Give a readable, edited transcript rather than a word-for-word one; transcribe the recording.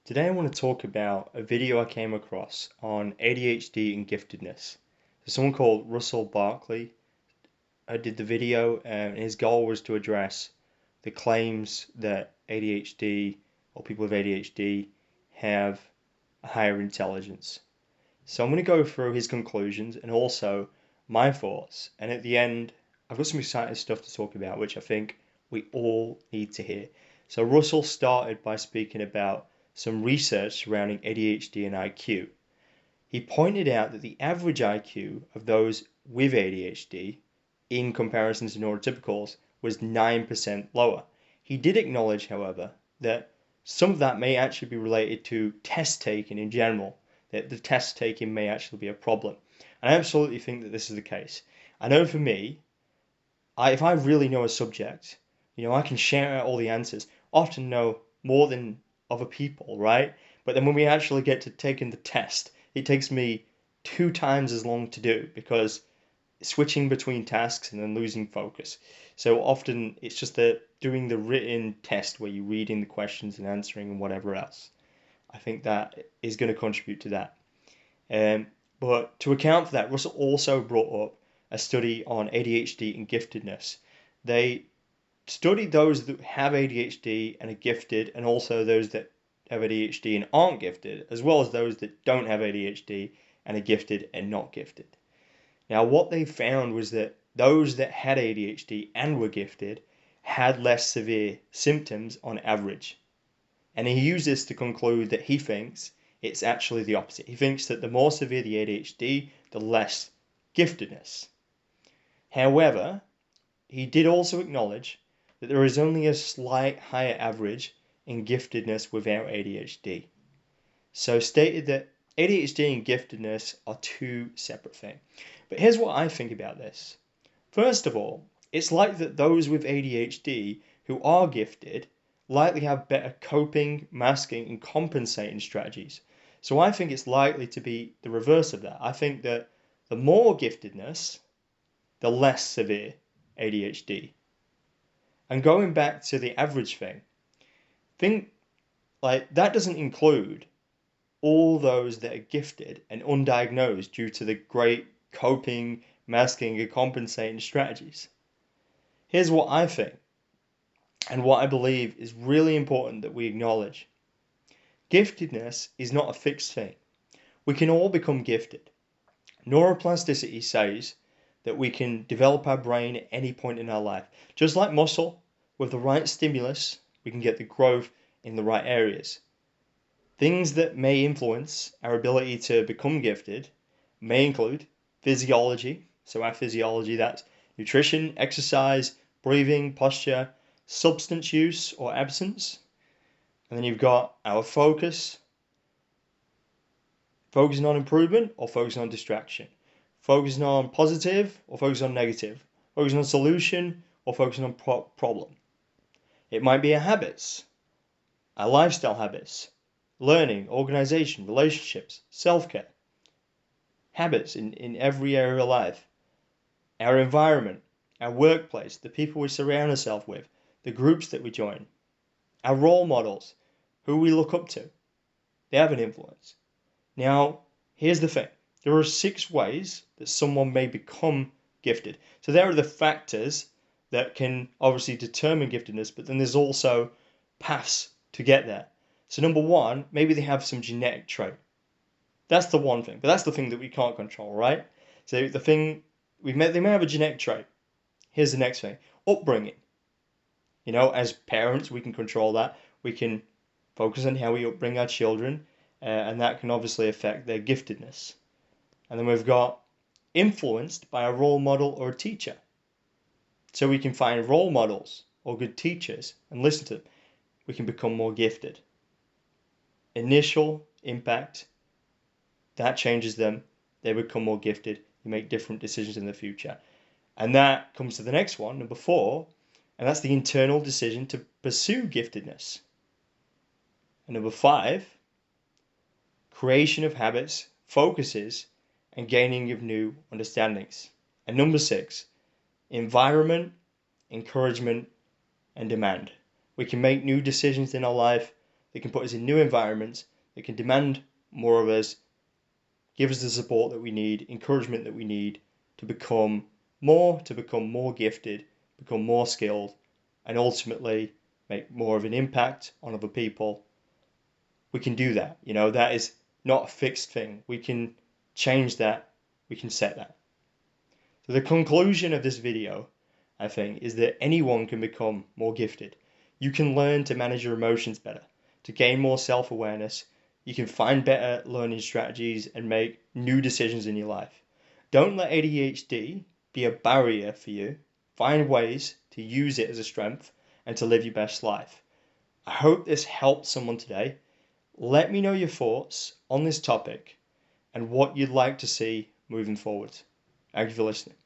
Today I want to talk about a video I came across on ADHD and giftedness. So someone called Russel Barkely did the video, and his goal was to address the claims that ADHD or people with ADHD have a higher intelligence. So I'm going to go through his conclusions and also my thoughts, and at the end I've got some exciting stuff to talk about which I think we all need to hear. So Russell started by speaking about some research surrounding ADHD and IQ. He pointed out that the average IQ of those with ADHD in comparison to neurotypicals was 9% lower. He did acknowledge, however, that some of that may actually be related to test taking in general, that the test taking may actually be a problem. And I absolutely think that this is the case. I know for me, if I really know a subject, I can share out all the answers, often know more than other people, right? But then when we actually get to taking the test, it takes me 2 times as long to do because switching between tasks and then losing focus. So often it's just doing the written test where you're reading the questions and answering and whatever else. I think that is going to contribute to that. But to account for that, Russell also brought up a study on ADHD and giftedness. They studied those that have ADHD and are gifted, and also those that have ADHD and aren't gifted, as well as those that don't have ADHD and are gifted and not gifted. Now, what they found was that those that had ADHD and were gifted had less severe symptoms on average. And he used this to conclude that he thinks it's actually the opposite. He thinks that the more severe the ADHD, the less giftedness. However, he did also acknowledge that there is only a slight higher average in giftedness without ADHD. So stated that ADHD and giftedness are two separate things. But here's what I think about this. First of all, it's like that those with ADHD who are gifted likely have better coping, masking, and compensating strategies. So I think it's likely to be the reverse of that. I think that the more giftedness, the less severe ADHD. And going back to the average think like that doesn't include all those that are gifted and undiagnosed due to the great coping, masking, and compensating strategies. Here's what I think, and what I believe is really important that we acknowledge. Giftedness is not a fixed thing. We can all become gifted. Neuroplasticity says that we can develop our brain at any point in our life. Just like muscle, with the right stimulus, we can get the growth in the right areas. Things that may influence our ability to become gifted may include physiology. So our physiology, that's nutrition, exercise, breathing, posture, substance use or absence. And then you've got our focusing on improvement or focusing on distraction, focusing on positive or focusing on negative, focusing on solution or focusing on problem. It might be our habits, our lifestyle habits, learning, organization, relationships, self-care, habits in every area of life, our environment, our workplace, the people we surround ourselves with, the groups that we join, our role models, who we look up to. They have an influence. Now, here's the thing. There are 6 ways that someone may become gifted. So there are the factors that can obviously determine giftedness, but then there's also paths to get there. So number 1, maybe they have some genetic trait. That's the one thing, but that's the thing that we can't control, right? So the thing, they may have a genetic trait. Here's the next thing. Upbringing. As parents, we can control that. We can focus on how we upbring our children, and that can obviously affect their giftedness. And then we've got influenced by a role model or a teacher. So we can find role models or good teachers and listen to them. We can become more gifted. Initial impact, that changes them. They become more gifted. They make different decisions in the future. And that comes to the next one, number 4, and that's the internal decision to pursue giftedness. And number 5, creation of habits, focuses, and gaining of new understandings. And number 6, environment, encouragement, and demand. We can make new decisions in our life They can put us in new environments. They can demand more of us, give us the support that we need, encouragement that we need to become more gifted, become more skilled, and ultimately make more of an impact on other people. We can do that. That is not a fixed thing. We can change that. We can set that. So the conclusion of this video, I think, is that anyone can become more gifted. You can learn to manage your emotions better, to gain more self-awareness. You can find better learning strategies and make new decisions in your life. Don't let ADHD be a barrier for you. Find ways to use it as a strength and to live your best life. I hope this helped someone today. Let me know your thoughts on this topic and what you'd like to see moving forward. Thank you for listening.